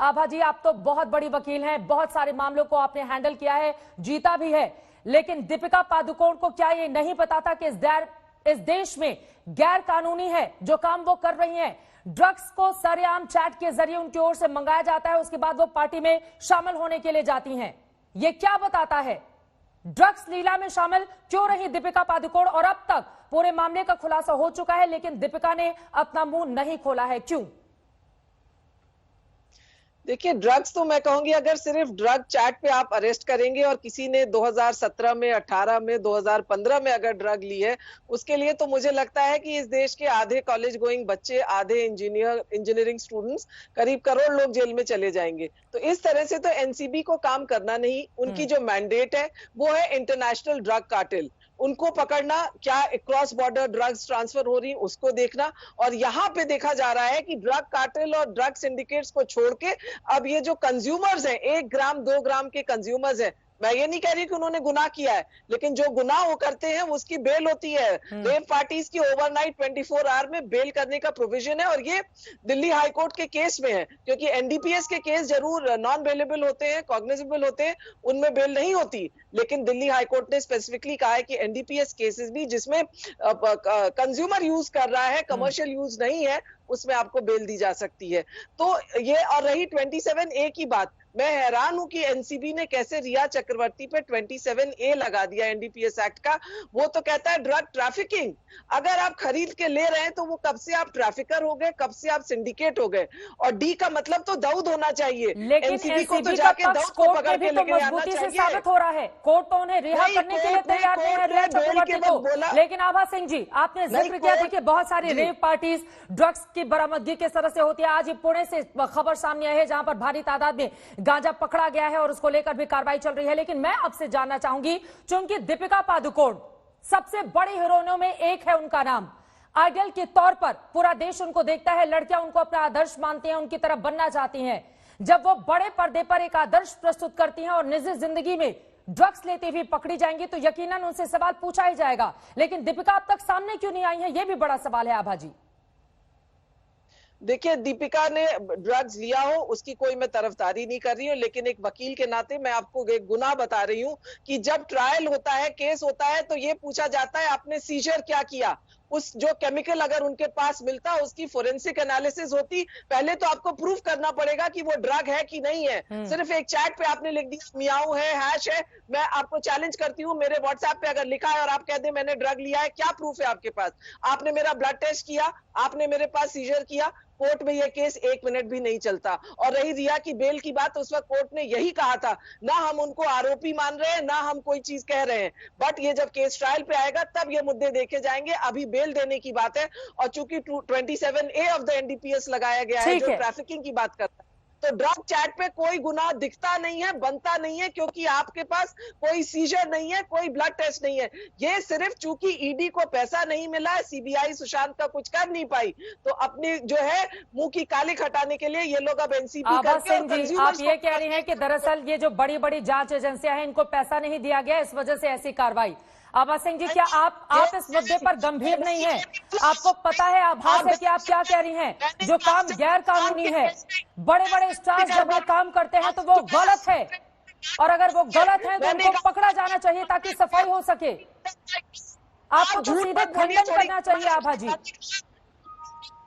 आभा जी, आप तो बहुत बड़ी वकील हैं, बहुत सारे मामलों को आपने हैंडल किया है, जीता भी है, लेकिन दीपिका पादुकोण को क्या ये नहीं पता था कि इस देश में गैर कानूनी है जो काम वो कर रही हैं? ड्रग्स को सरेआम चैट के जरिए उनकी ओर से मंगाया जाता है, उसके बाद वो पार्टी में शामिल होने के लिए जाती हैं। ये क्या बताता है? ड्रग्स लीला में शामिल क्यों रही दीपिका पादुकोण? और अब तक पूरे मामले का खुलासा हो चुका है, लेकिन दीपिका ने अपना मुंह नहीं खोला है, क्यों? देखिए, ड्रग्स तो मैं कहूंगी अगर सिर्फ ड्रग चैट पे आप अरेस्ट करेंगे और किसी ने 2017 में, 18 में, 2015 में अगर ड्रग ली है, उसके लिए तो मुझे लगता है कि इस देश के आधे कॉलेज गोइंग बच्चे, आधे इंजीनियरिंग स्टूडेंट्स, करीब करोड़ लोग जेल में चले जाएंगे। तो इस तरह से तो एनसीबी को काम करना नहीं, उनकी जो मैंडेट है वो है इंटरनेशनल ड्रग कार्टेल, उनको पकड़ना, क्या क्रॉस बॉर्डर ड्रग्स ट्रांसफर हो रही उसको देखना। और यहाँ पे देखा जा रहा है कि ड्रग कार्टेल और ड्रग सिंडिकेट्स को छोड़ के अब ये जो कंज्यूमर्स हैं, 1 ग्राम 2 ग्राम के कंज्यूमर्स हैं, मैं ये नहीं कह रही कि उन्होंने गुनाह किया है, लेकिन जो गुनाह वो करते हैं उसकी बेल होती है। रेप पार्टीज की ओवरनाइट 24 आवर में बेल करने का प्रोविजन है, और ये दिल्ली हाईकोर्ट के केस में है, क्योंकि एनडीपीएस के केस जरूर नॉन बेलेबल होते हैं, कॉग्निजेबल होते हैं, उनमें बेल नहीं होती। लेकिन दिल्ली हाईकोर्ट ने स्पेसिफिकली कहा है कि एनडीपीएस केसेस भी जिसमें कंज्यूमर यूज कर रहा है, कमर्शियल यूज नहीं है, उसमें आपको बेल दी जा सकती है। तो ये, और रही 27A की बात, मैं हैरान हूं कि एनसीबी ने कैसे रिया चक्रवर्ती पे 27A लगा दिया एनडीपीएस एक्ट का। वो तो कहता है ड्रग ट्रैफिकिंग। अगर आप खरीद के ले रहे हैं तो वो कब से आप ट्रैफिकर हो गए, कब से आप सिंडिकेट हो गए। और डी का मतलब तो दाऊद होना चाहिए, लेकिन एनसीबी को तो जाके दाऊद को पकड़ के लेके आना चाहिए। साबित हो रहा है, कोर्ट तो उन्हें रिहा करने के लिए तैयार नहीं है, रिया चक्रवर्ती को। लेकिन आभा सिंह जी, आपने जिक्र किया था कि बहुत सारी रेव पार्टीज ड्रग्स की बरामदगी किस तरह से होती है। आज ये पुणे से खबर सामने आई है जहां पर भारी तादाद में गांजा पकड़ा गया है और उसको लेकर भी कार्रवाई चल रही है। लेकिन मैं आपसे जानना चाहूंगी, चूंकि दीपिका पादुकोण सबसे बड़ी हीरोइनों में एक है, उनका नाम आइडल के तौर पर पूरा देश उनको देखता है, लड़कियां उनको अपना आदर्श मानती हैं, उनकी तरफ बनना चाहती हैं। जब वो बड़े पर्दे पर एक आदर्श प्रस्तुत करती हैं और निजी जिंदगी में ड्रग्स लेती हुई पकड़ी जाएंगी तो यकीनन उनसे सवाल पूछा ही जाएगा। लेकिन दीपिका अब तक सामने क्यों नहीं आई है, यह भी बड़ा सवाल है आभा जी। देखिए, दीपिका ने ड्रग्स लिया हो उसकी कोई मैं तरफदारी नहीं कर रही हूँ, लेकिन एक वकील के नाते मैं आपको एक गुनाह बता रही हूँ कि जब ट्रायल होता है, केस होता है, तो ये पूछा जाता है आपने सीजर क्या किया। उस जो केमिकल अगर उनके पास मिलता, उसकी फोरेंसिक एनालिसिस होती। पहले तो आपको प्रूफ करना पड़ेगा कि वो ड्रग है कि नहीं है। सिर्फ एक चैट पे आपने लिख दिया मियाऊ है, हैश है, मैं आपको चैलेंज करती हूँ, मेरे व्हाट्सएप पे अगर लिखा है और आप कह दे मैंने ड्रग लिया है, क्या प्रूफ है आपके पास? आपने मेरा ब्लड टेस्ट किया, आपने मेरे पास सीजर किया, कोर्ट में यह केस 1 मिनट भी नहीं चलता। और रही रिया की बेल की बात, उस वक्त कोर्ट ने यही कहा था, ना हम उनको आरोपी मान रहे हैं, ना हम कोई चीज कह रहे हैं, बट ये जब केस ट्रायल पे आएगा तब ये मुद्दे देखे जाएंगे, अभी बेल देने की बात है। और चूंकि 27A ऑफ द एनडीपीएस लगाया गया है जो ट्रैफिकिंग की बात करता है, तो ड्रग चैट पे कोई गुनाह दिखता नहीं है, बनता नहीं है, क्योंकि आपके पास कोई सीजर नहीं है, कोई ब्लड टेस्ट नहीं है। ये सिर्फ चूंकि ईडी को पैसा नहीं मिला है, सीबीआई सुशांत का कुछ कर नहीं पाई, तो अपनी जो है मुंह की कालिख हटाने के लिए ये लोग अब एनसीबी करके। आप ये कह रही हैं कि दरअसल ये जो बड़ी बड़ी जांच एजेंसियां हैं, इनको पैसा नहीं दिया गया, इस वजह से ऐसी कार्रवाई। आभा सिंह जी, क्या आप इस मुद्दे पर गंभीर नहीं हैं? आपको पता है, आभास है कि आप क्या कह रही हैं। जो काम गैर कानूनी है, बड़े बड़े स्टार्स जब वो काम करते हैं तो वो गलत है, और अगर वो गलत है तो उनको पकड़ा जाना चाहिए ताकि सफाई हो सके। आपको तो सीधे खंडन करना चाहिए आभा जी।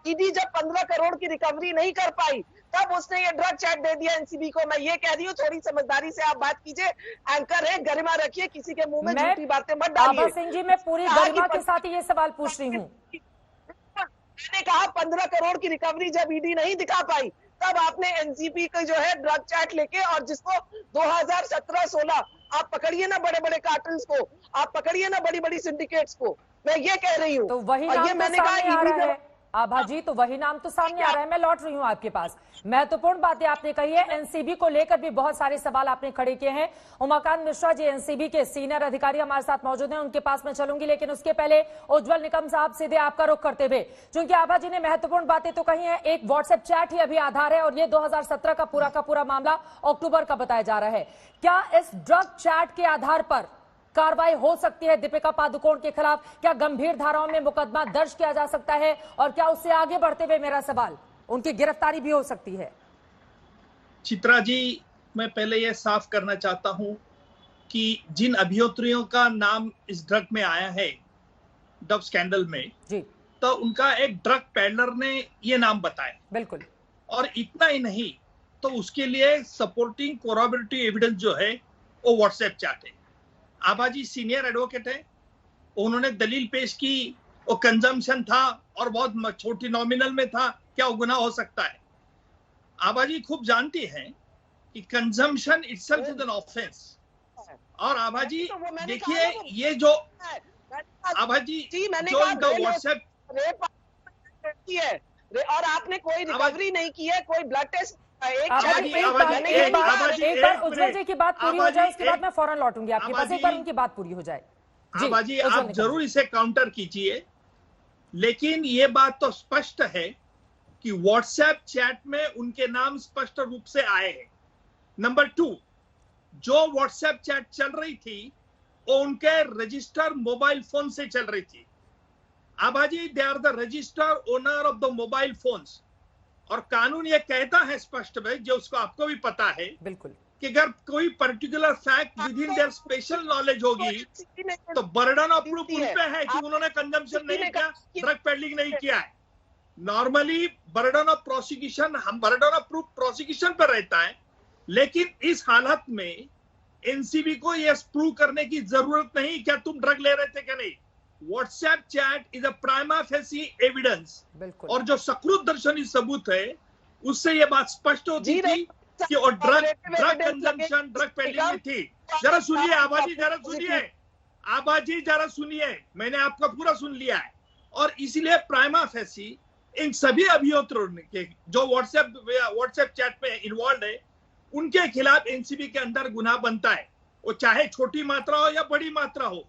ईडी जब 15 करोड़ की रिकवरी नहीं कर पाई, तब उसने ये ड्रग चैट दे दिया एनसीबी को। मैं ये कह रही हूँ, थोड़ी समझदारी से आप बात कीजिए, एंकर है, गरिमा रखिए, किसी के मुंह में झूठी बातें मत डालिए। आभा सिंह जी, मैं पूरी गरिमा के साथ ही ये सवाल पूछ रही हूँ। मैंने कहा 15 करोड़ की रिकवरी जब ईडी नहीं दिखा पाई, तब आपने एनसीबी का जो है ड्रग चैट लेके, और जिसको 2017-16 आप पकड़िए ना बड़े बड़े कार्टेल्स को, आप पकड़िए ना बड़ी बड़ी सिंडिकेट्स को, मैं ये कह रही हूँ। तो वही नाम तो सामने आ रहा है आभा जी, तो वही नाम तो सामने आ रहा है। मैं लौट रही हूँ आपके पास। महत्वपूर्ण बातें आपने कही है, एनसीबी को लेकर भी बहुत सारे सवाल आपने खड़े किए हैं। उमाकांत मिश्रा जी, एनसीबी के सीनियर अधिकारी हमारे साथ मौजूद हैं, उनके पास मैं चलूंगी, लेकिन उसके पहले उज्जवल निकम साहब, सीधे आपका रुख करते हुए, क्योंकि आभा जी ने महत्वपूर्ण बातें तो कही है, एक व्हाट्सएप चैट ही अभी आधार है, और ये 2017 का पूरा मामला अक्टूबर का बताया जा रहा है। क्या इस ड्रग चैट के आधार पर कार्रवाई हो सकती है दीपिका पादुकोण के खिलाफ? क्या गंभीर धाराओं में मुकदमा दर्ज किया जा सकता है? और क्या उससे आगे बढ़ते हुए मेरा सवाल, उनकी गिरफ्तारी भी हो सकती है? चित्रा जी, मैं पहले ये साफ करना चाहता हूं कि जिन अभिनेत्रियों का नाम इस ड्रग में आया है, ड्रग स्कैंडल में जी तो उनका एक ड्रग पैडलर ने ये नाम बताया। बिल्कुल। और इतना ही नहीं, तो उसके लिए सपोर्टिंग कोरॉबरेटिव एविडेंस जो है वो व्हाट्सएप चैट है। आभाजी सीनियर एडवोकेट है, उन्होंने दलील पेश की, वो कंजम्पशन था और बहुत छोटी नॉमिनल में था, क्या वो गुनाह हो सकता है? आभाजी खूब जानती हैं कि consumption itself is an offence. और आभाजी देखिए, ये जो आभाजी जो इनका व्हाट्सएप और आपने कोई रिकवरी नहीं की है, कोई ब्लड टेस्ट एक बार उज्जवल जी की बात पूरी हो जाए, उसके बाद मैं फौरन लौटूंगी आपके पास, एक बार उनकी बात पूरी हो जाए। आभाजी आप जरूर इसे काउंटर कीजिए, लेकिन ये बात तो स्पष्ट है कि व्हाट्सएप चैट में उनके नाम स्पष्ट रूप से आए हैं। नंबर 2, जो व्हाट्सएप चैट चल रही थी वो उनके रजिस्टर मोबाइल फोन से चल रही थी। Abhaji, they are the register owner of the mobile phones, और कानून ये कहता है स्पष्ट में, जो उसको आपको भी पता है बिल्कुल, कि अगर कोई particular fact with in their special knowledge होगी तो बर्डन ऑफ प्रूफ उन पे है कि उन्होंने कंजम्पशन नहीं किया, ड्रग पेडलिंग नहीं किया है। नॉर्मली बर्डन ऑफ प्रोसिक्यूशन, हम बर्डन ऑफ प्रूफ प्रोसिक्यूशन पर रहता है, लेकिन इस हालत में एनसीबी को यह प्रूव करने की जरूरत नहीं क्या तुम ड्रग ले रहे थे क्या नहीं। WhatsApp chat is a prima facie evidence, और जो सकृत दर्शनी सबूत है उससे यह बात स्पष्ट होती थी कि वो ड्रग कंजम्पशन, ड्रग पेडलिंग में थी। जरा सुनिए आबाजी, जरा सुनिए आबाजी, जरा सुनिए, मैंने आपका पूरा सुन लिया है। और इसीलिए प्राइमा फेसी इन सभी अभियोक्ताओं के जो व्हाट्सएप चैट में इन्वॉल्व है उनके खिलाफ एनसीबी के अंदर गुनाह बनता है, वो चाहे छोटी मात्रा हो या बड़ी मात्रा हो।